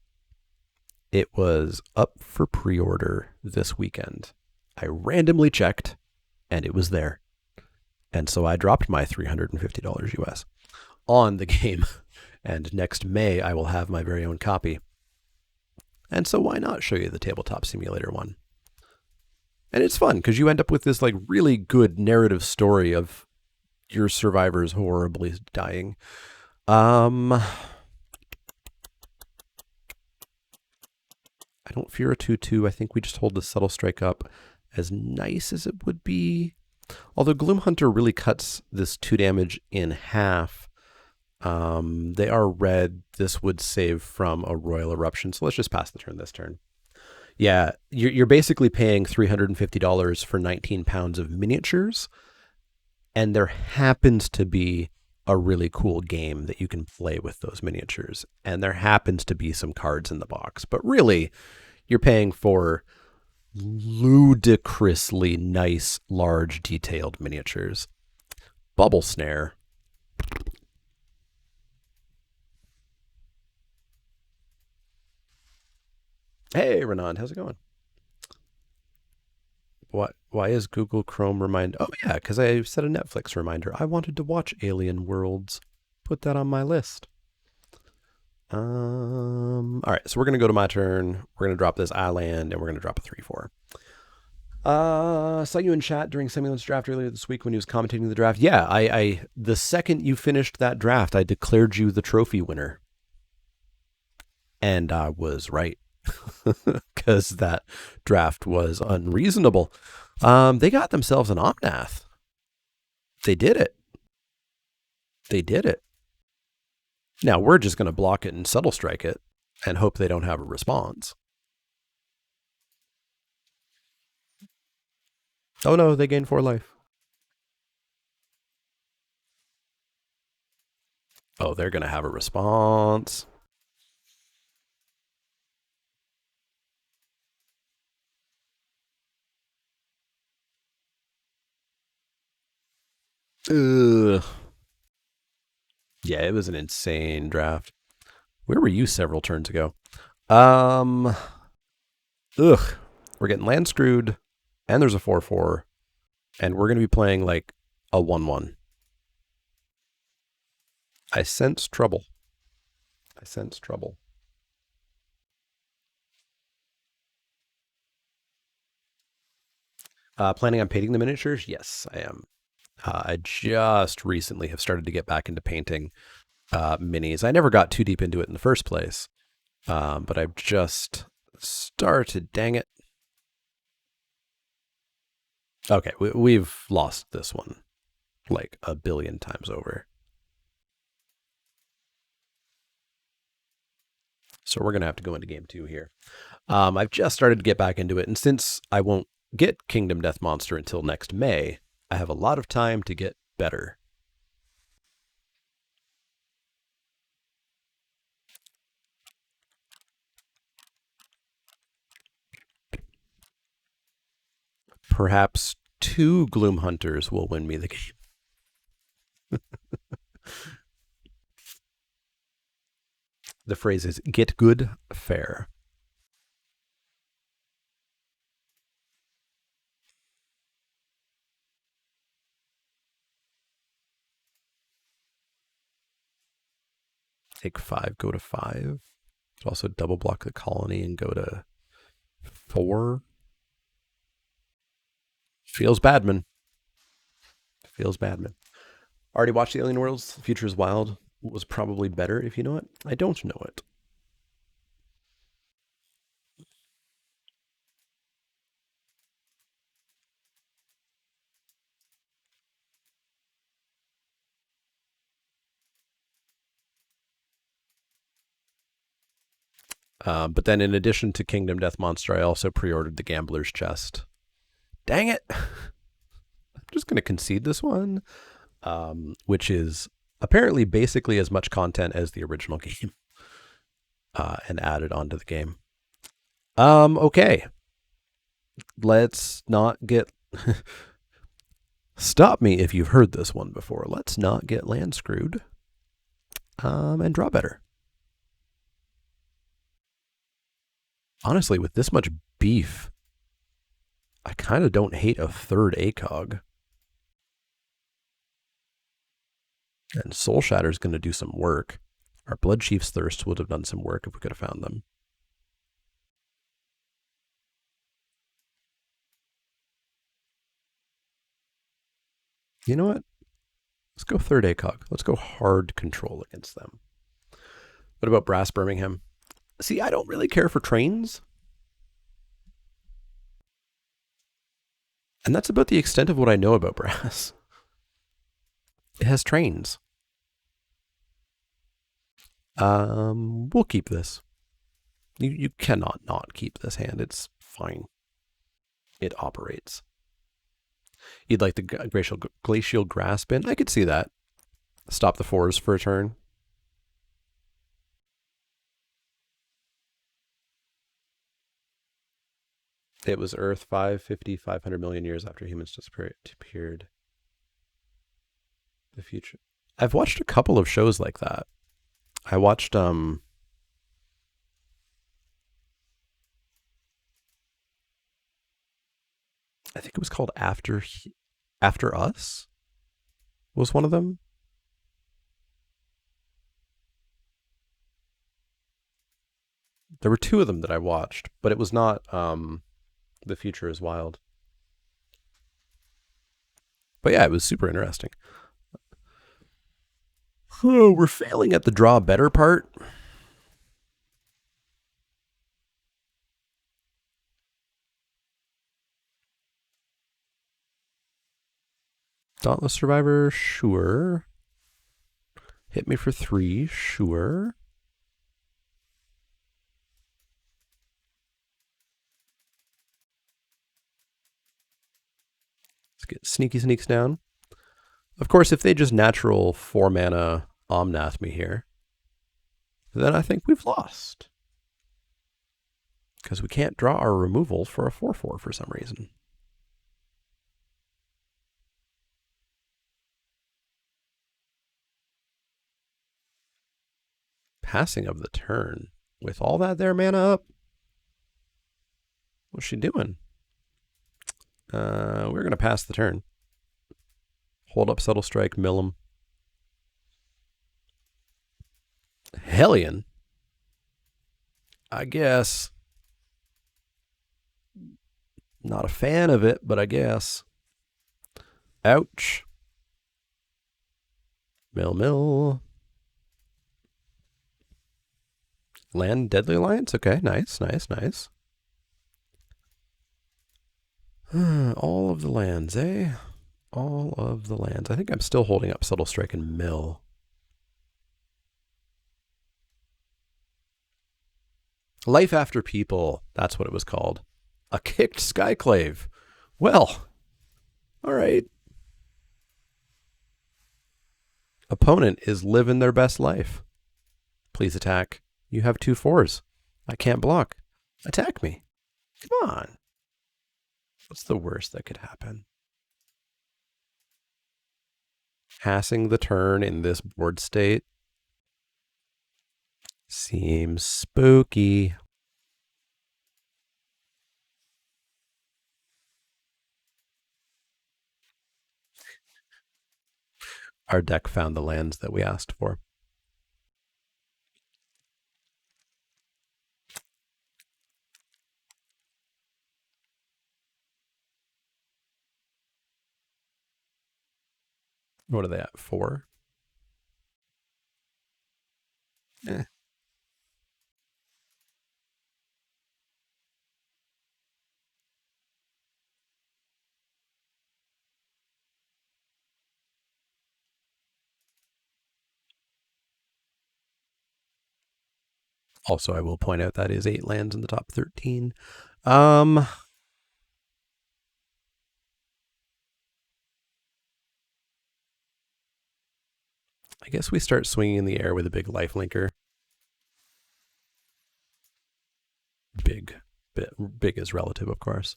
it was up for pre-order this weekend. I randomly checked and it was there. And so I dropped my $350 US on the game. And next May, I will have my very own copy. And so why not show you the Tabletop Simulator one? And it's fun because you end up with this like really good narrative story of your survivors horribly dying. I don't fear a 2-2. I think we just hold the Subtle Strike up as nice as it would be. Although Gloom Hunter really cuts this 2 damage in half. They are red. This would save from a Royal Eruption. So let's just pass the turn this turn. Yeah, you're basically paying $350 for 19 pounds of miniatures. And there happens to be a really cool game that you can play with those miniatures. And there happens to be some cards in the box. But really, you're paying for ludicrously nice, large, detailed miniatures. Bubble Snare. Hey, Renan, how's it going? What? Why is Google Chrome remind? Oh, yeah, because I set a Netflix reminder. I wanted to watch Alien Worlds. Put that on my list. All right, so we're going to go to my turn. We're going to drop this island, and we're going to drop a 3-4. Saw you in chat during Simulant's draft earlier this week when he was commentating the draft. Yeah, I the second you finished that draft, I declared you the trophy winner. And I was right. Because that draft was unreasonable. They got themselves an Omnath. They did it. They did it. Now we're just going to block it and Subtle Strike it and hope they don't have a response. Oh no, they gain 4 life. Oh, they're gonna have a response. Ugh. Yeah, it was an insane draft. Where were you several turns ago? Um, ugh. We're getting land screwed, and there's a 4/4, and we're gonna be playing like a 1/1. I sense trouble. I sense trouble. Planning on painting the miniatures? Yes, I am. I just recently have started to get back into painting minis. I never got too deep into it in the first place, but I've just started. Dang it. Okay, we've lost this one like a billion times over. So we're going to have to go into game 2 here. I've just started to get back into it, and since I won't get Kingdom Death Monster until next May, I have a lot of time to get better. Perhaps 2 Gloom Hunters will win me the game. The phrase is get good, fair. Take 5, go to 5. Also double block the colony and go to 4. Feels badman. Feels badman. Already watched the Alien Worlds. Future is Wild was probably better if you know it. I don't know it. But then, in addition to Kingdom Death Monster, I also pre-ordered the Gambler's Chest. Dang it! I'm just gonna concede this one, which is apparently basically as much content as the original game, and added onto the game. Okay, let's not get. Stop me if you've heard this one before. Let's not get land screwed, and draw better. Honestly, with this much beef, I kind of don't hate a third ACOG. And Soul Shatter's going to do some work. Our Blood Chief's Thirst would have done some work if we could have found them. You know what? Let's go third ACOG. Let's go hard control against them. What about Brass Birmingham? See, I don't really care for trains. And that's about the extent of what I know about Brass. It has trains. We'll keep this. You cannot not keep this hand. It's fine. It operates. You'd like the glacial grasp in? I could see that. Stop the 4s for a turn. It was Earth 550, 500 million years after humans disappeared. The future. I've watched a couple of shows like that. I watched I think it was called After Us was one of them. There were 2 of them that I watched, but it was not The Future is Wild. But yeah, it was super interesting. Oh, we're failing at the draw better part. Dauntless Survivor, sure. Hit me for 3, sure. get sneaky sneaks down. Of course, if they just natural 4-mana Omnath me here, then I think we've lost. Because we can't draw our removal for a 4/4 for some reason. Passing of the turn. With all that there mana up? What's she doing? We're going to pass the turn. Hold up, Subtle Strike, mill him. Hellion? I guess. Not a fan of it, but I guess. Ouch. Mill. Land Deadly Alliance? Okay, nice. All of the lands, eh? All of the lands. I think I'm still holding up Subtle Strike and mill. Life After People. That's what it was called. A kicked Skyclave. Well, all right. Opponent is living their best life. Please attack. You have 2 4s. I can't block. Attack me. Come on. What's the worst that could happen? Passing the turn in this board state seems spooky. Our deck found the lands that we asked for. What are they at? 4? Eh. Also, I will point out that is 8 lands in the top 13. I guess we start swinging in the air with a big lifelinker. Big is relative, of course.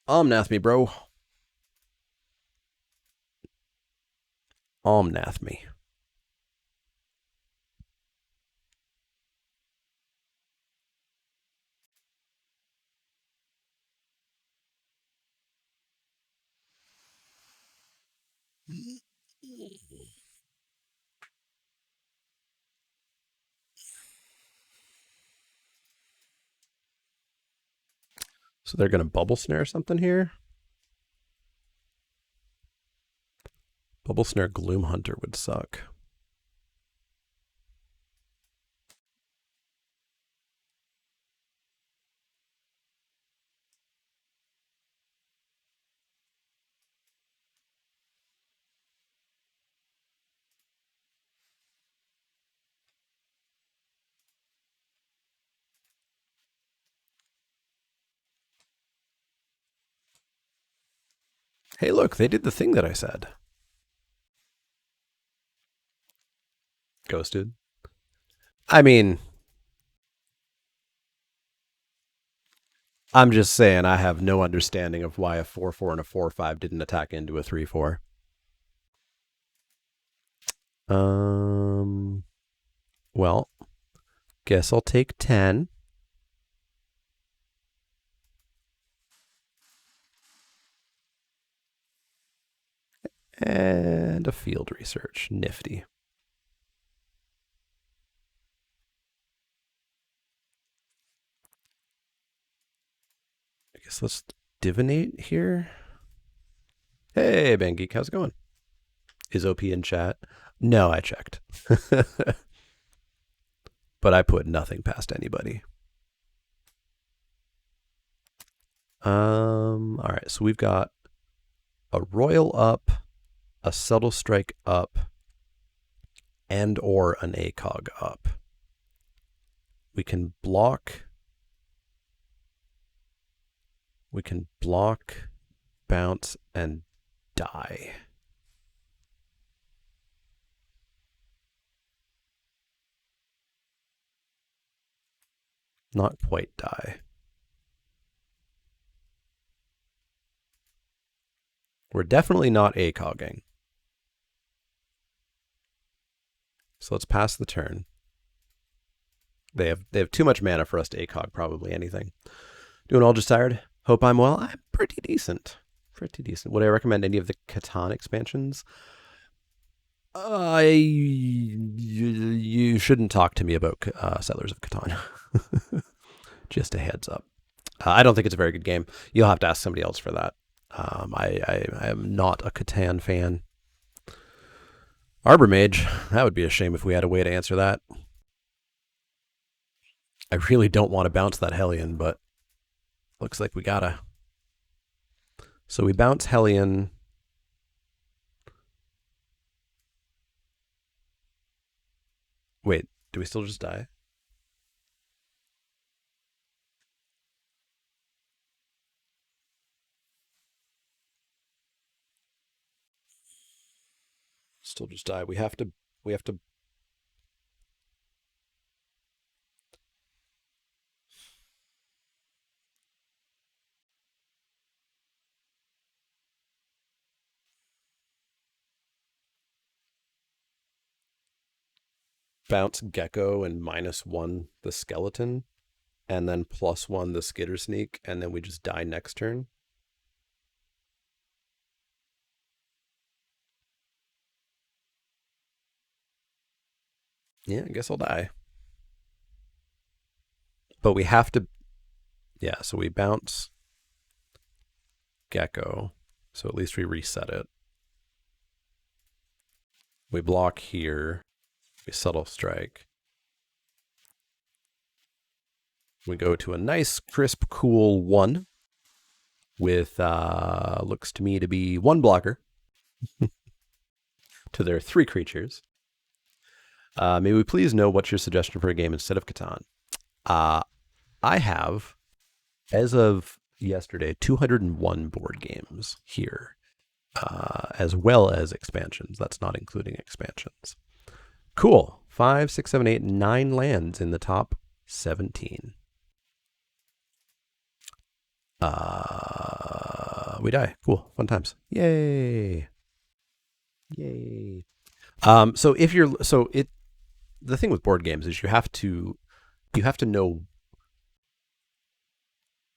Omnath me, bro. Omnath me. So they're going to bubble snare something here? Bubble snare Gloom Hunter would suck. Hey, look, they did the thing that I said. Ghosted. I mean, I'm just saying I have no understanding of why a 4/4 and a 4/5 didn't attack into a 3/4. Well, guess I'll take 10. And a field research. Nifty. I guess let's divinate here. Hey, Banggeek, how's it going? Is OP in chat? No, I checked. But I put nothing past anybody. All right, so we've got a Royal up, a Subtle Strike up, and or an ACOG up. We can block. We can block, bounce, and die. Not quite die. We're definitely not ACOGing. So let's pass the turn. They have too much mana for us to ACOG probably anything. Doing all just tired? Hope I'm well. I'm pretty decent. Pretty decent. Would I recommend any of the Catan expansions? You shouldn't talk to me about Settlers of Catan. Just a heads up. I don't think it's a very good game. You'll have to ask somebody else for that. I am not a Catan fan. Arbor Mage, that would be a shame if we had a way to answer that. I really don't want to bounce that Hellion, but looks like we gotta. So we bounce Hellion. Wait, do we still just die? Still just die. We have to bounce Gecko and -1 the skeleton, and then +1 the skitter sneak, and then we just die next turn. Yeah, I guess I'll die. But we have to, yeah, so we bounce Gecko, so at least we reset it. We block here. We subtle strike. We go to a nice, crisp, cool 1 with, looks to me to be 1 blocker to their 3 creatures. May we please know what's your suggestion for a game instead of Catan? I have, as of yesterday, 201 board games here, as well as expansions. That's not including expansions. Cool. 5, 6, 7, 8, 9 lands in the top 17. We die. Cool. Fun times. Yay. Yay. So if you're the thing with board games is you have to know,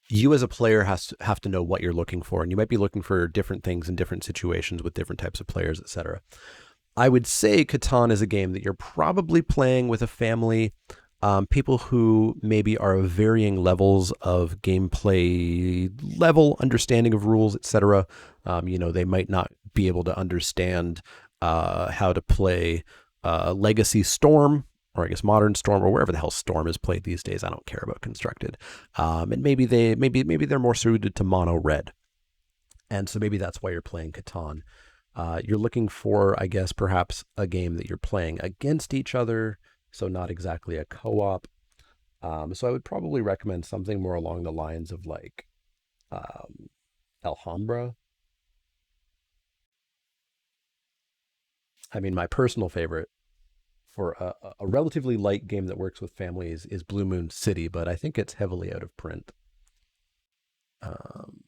you as a player have to know what you're looking for, and you might be looking for different things in different situations with different types of players, etc. I would say Catan is a game that you're probably playing with a family, people who maybe are of varying levels of gameplay level, understanding of rules, etc. They might not be able to understand how to play Legacy Storm, or I guess Modern Storm, or wherever the hell Storm is played these days. I don't care about Constructed. And maybe they're more suited to mono red, and so maybe that's why you're playing Catan. You're looking for, I guess, perhaps a game that you're playing against each other, so not exactly a co-op. So I would probably recommend something more along the lines of like Alhambra. I mean, my personal favorite for a relatively light game that works with families is Blue Moon City, but I think it's heavily out of print. Um,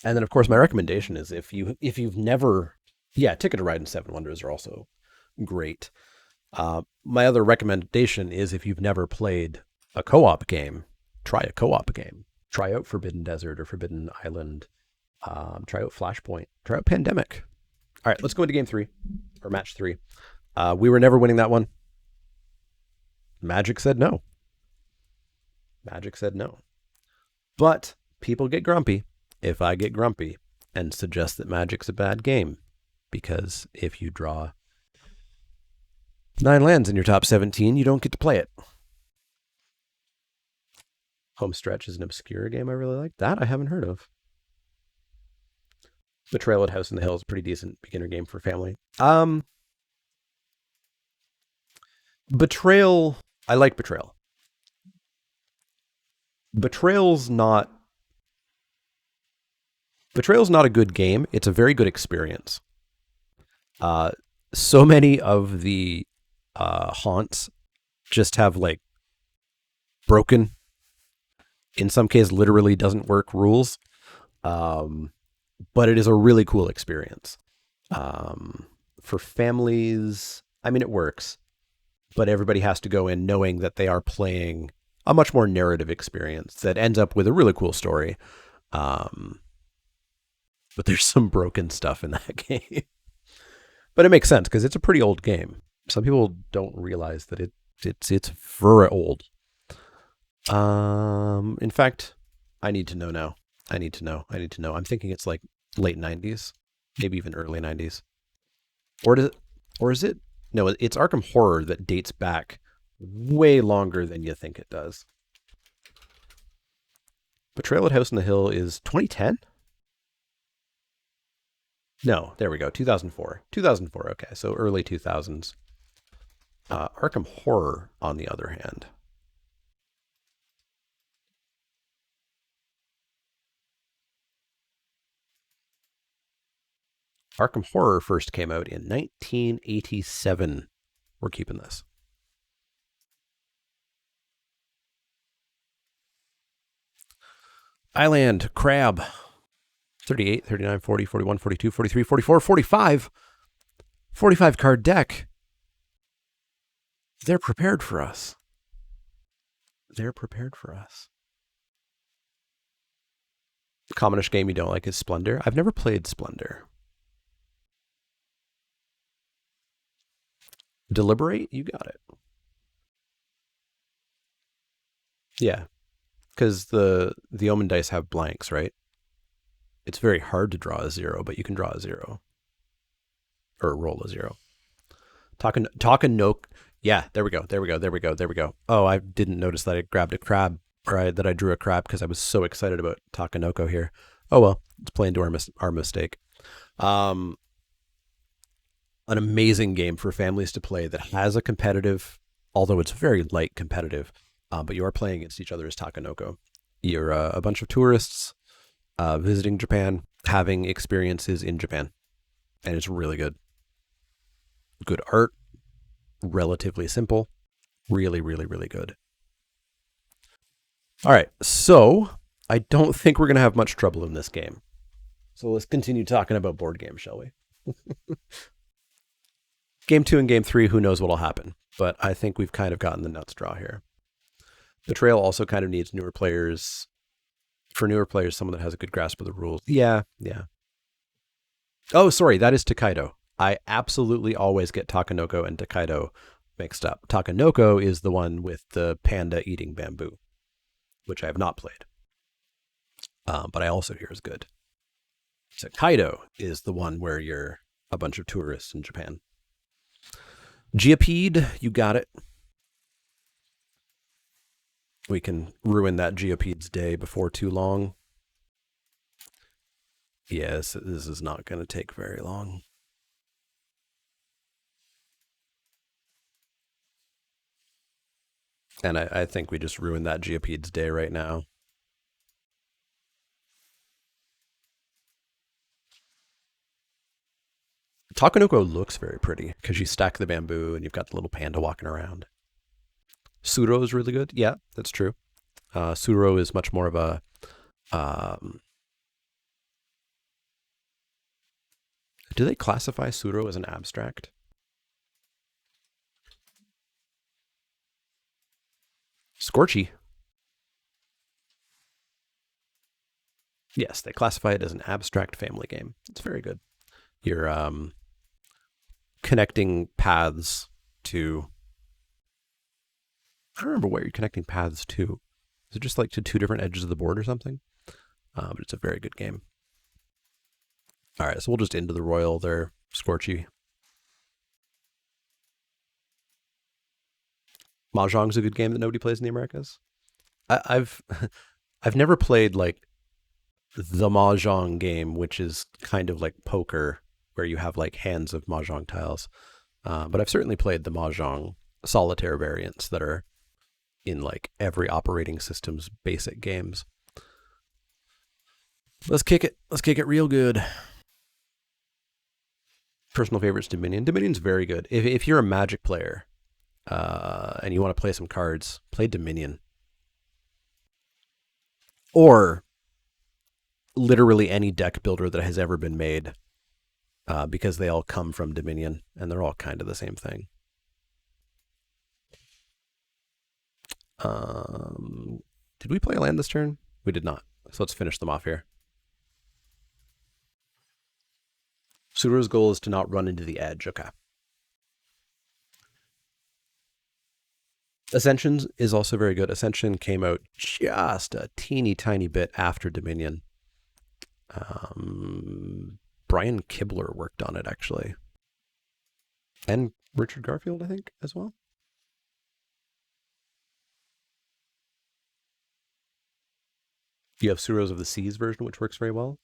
and then, of course, my recommendation is if you've never, yeah, Ticket to Ride and Seven Wonders are also great. My other recommendation is if you've never played a co-op game, try a co-op game. Try out Forbidden Desert or Forbidden Island. Try out Flashpoint. Try out Pandemic. All right, let's go into game 3 or match 3. We were never winning that one. Magic said no. Magic said no. But people get grumpy if I get grumpy and suggest that Magic's a bad game, because if you draw 9 lands in your top 17, you don't get to play it. Homestretch is an obscure game I really like. That I haven't heard of. Betrayal at House in the Hills, pretty decent beginner game for family. Betrayal I like Betrayal. Betrayal's not Betrayal's not a good game. It's a very good experience. Uh, so many of the haunts just have like broken, in some case, literally doesn't work rules. Um, but it is a really cool experience. Um, for families, I mean, it works, but everybody has to go in knowing that they are playing a much more narrative experience that ends up with a really cool story. Um, but there's some broken stuff in that game. But it makes sense because it's a pretty old game. Some people don't realize that it's very old. In fact, I need to know now. I need to know. I need to know. I'm thinking it's like late '90s, maybe even early '90s. Or does or is it? No, it's Arkham Horror that dates back way longer than you think it does. Betrayal at House on the Hill is 2010. No, there we go. 2004. 2004. Okay, so early 2000s. Arkham Horror, on the other hand, Arkham Horror first came out in 1987. We're keeping this. Island, Crab, 38, 39, 40, 41, 42, 43, 44, 45. 45 card deck. They're prepared for us. They're prepared for us. Commonish game you don't like is Splendor. I've never played Splendor. Deliberate, you got it. Yeah, because the Omen dice have blanks, right? It's very hard to draw a zero, but you can draw a zero or roll a zero. Talking no. Yeah, there we go. There we go. There we go. There we go. Oh, I didn't notice that I grabbed a crab, that I drew a crab because I was so excited about Takanoko here. Oh well, it's playing to our mistake. Um, an amazing game for families to play that has a competitive, although it's very light competitive, but you are playing against each other as Takanoko. You're a bunch of tourists visiting Japan, having experiences in Japan, and it's really good. Good art, relatively simple, really, really, really good. All right, so I don't think we're going to have much trouble in this game. So let's continue talking about board games, shall we? Game two and game three, who knows what'll happen? But I think we've kind of gotten the nuts draw here. Betrayal also kind of needs newer players. For newer players, someone that has a good grasp of the rules. Yeah, yeah. Oh, sorry, that is Tokaido. I absolutely always get Takanoko and Tokaido mixed up. Takanoko is the one with the panda eating bamboo, which I have not played, but I also hear is good. Tokaido is the one where you're a bunch of tourists in Japan. Geopede, you got it. We can ruin that Geopede's day before too long. Yes, this is not going to take very long. And I think we just ruined that Geopede's day right now. Takanoko looks very pretty because you stack the bamboo and you've got the little panda walking around. Suro is really good. Yeah, that's true. Suro is much more of a. Um, do they classify Suro as an abstract? Scorchy. Yes, they classify it as an abstract family game. It's very good. You're connecting paths to. I don't remember what you're connecting paths to. Is it just like to two different edges of the board or something? But it's a very good game. All right, so we'll just into the Royal there, Scorchy. Mahjong's a good game that nobody plays in the Americas. I've I've never played like the Mahjong game, which is kind of like poker, where you have like hands of Mahjong tiles. But I've certainly played the Mahjong solitaire variants that are in like every operating system's basic games. Let's kick it. Let's kick it real good. Personal favorites Dominion. Dominion's very good. If you're a Magic player and you want to play some cards, play Dominion. Or literally any deck builder that has ever been made, because they all come from Dominion and they're all kind of the same thing. Did we play a land this turn? We did not. So let's finish them off here. Sudo's goal is to not run into the edge. Okay. Ascensions is also very good. Ascension came out just a teeny tiny bit after Dominion. Brian Kibler worked on it, actually. And Richard Garfield, I think, as well. You have Suros of the Seas version, which works very well.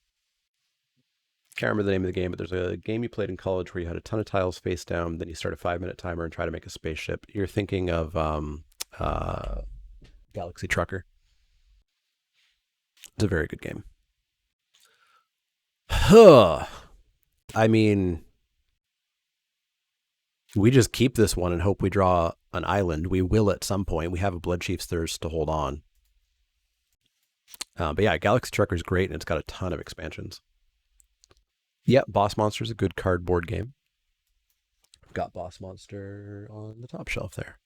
Can't remember the name of the game, but there's a game you played in college where you had a ton of tiles face down, then you start a 5-minute timer and try to make a spaceship. You're thinking of Galaxy Trucker. It's a very good game. I mean, we just keep this one and hope we draw an island. We will at some point. We have a Bloodchief's Thirst to hold on. But yeah, Galaxy Trucker is great, and it's got a ton of expansions. Yep, Boss Monster is a good cardboard game. Got Boss Monster on the top shelf there.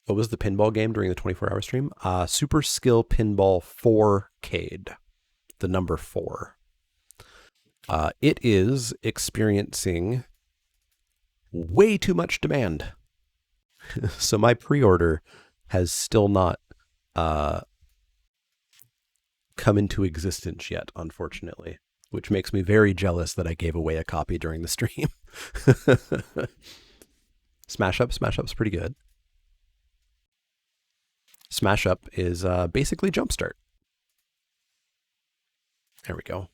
What was the pinball game during the 24-hour stream? Super Skill Pinball 4Cade, the number 4. It is experiencing way too much demand. So my pre-order has still not come into existence yet, unfortunately, which makes me very jealous that I gave away a copy during the stream. Smash Up's pretty good. Smash Up is basically Jumpstart. There we go.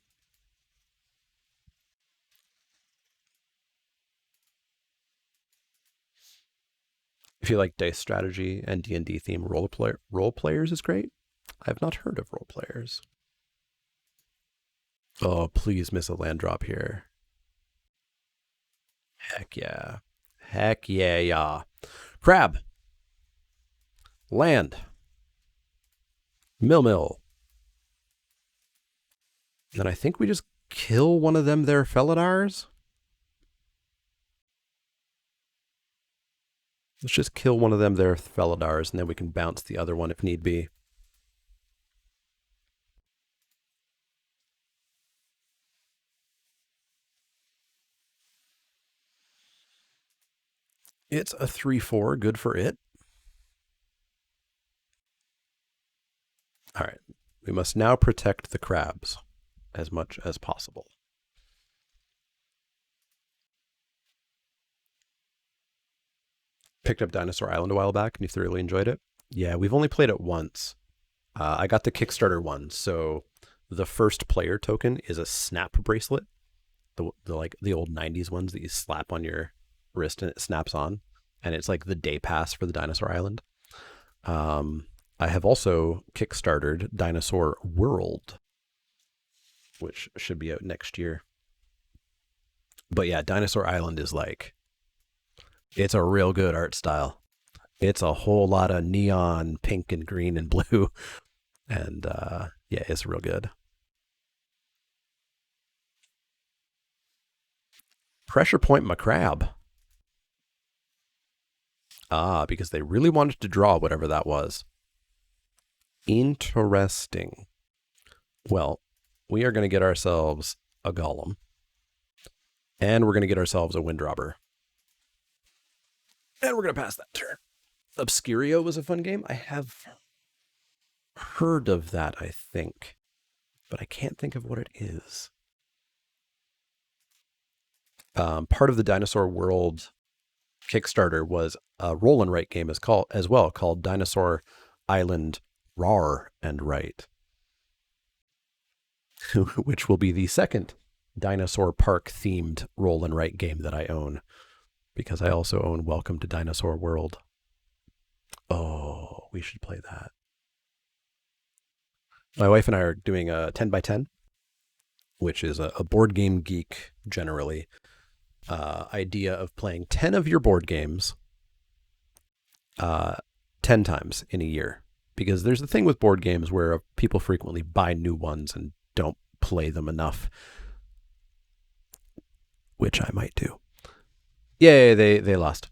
If you like dice strategy and D&D theme role players is great. I have not heard of role players. Oh, please miss a land drop here. Heck yeah. Heck yeah, yeah. Crab. Land. Mill. Then I think we just kill one of them there Felidars. Let's just kill one of them there Felidars, and then we can bounce the other one if need be. It's a 3/4, good for it. All right, we must now protect the crabs as much as possible. Picked up Dinosaur Island a while back, and you thoroughly enjoyed it. Yeah, we've only played it once. I got the Kickstarter one, so the first player token is a snap bracelet, the like the old 90s ones that you slap on your wrist and it snaps on, and it's like the day pass for the Dinosaur Island. I have also kickstarted Dinosaur World, which should be out next year. But yeah, Dinosaur Island is like, it's a real good art style. It's a whole lot of neon pink and green and blue. And yeah, it's real good. Pressure Point McCrab. Because they really wanted to draw whatever that was. Interesting. Well, we are going to get ourselves a Golem. And we're going to get ourselves a Windrobber. And we're going to pass that turn. Obscurio was a fun game. I have heard of that, I think. But I can't think of what it is. Part of the Dinosaur World Kickstarter was a roll and write game as well called Dinosaur Island Rar and Write, which will be the second Dinosaur Park themed roll and write game that I own. because I also own Welcome to Dinosaur World. Oh, we should play that. My wife and I are doing a 10 by 10, which is a board game geek generally idea of playing 10 of your board games uh, 10 times in a year. Because there's the thing with board games where people frequently buy new ones and don't play them enough, which I might do. Yay, they lost.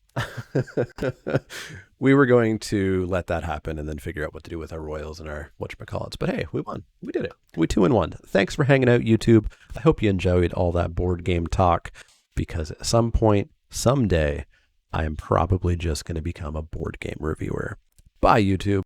We were going to let that happen and then figure out what to do with our royals and our whatchamacallits. But hey, we won. We did it. We 2-1. Thanks for hanging out, YouTube. I hope you enjoyed all that board game talk, because at some point, someday, I am probably just going to become a board game reviewer. Bye, YouTube.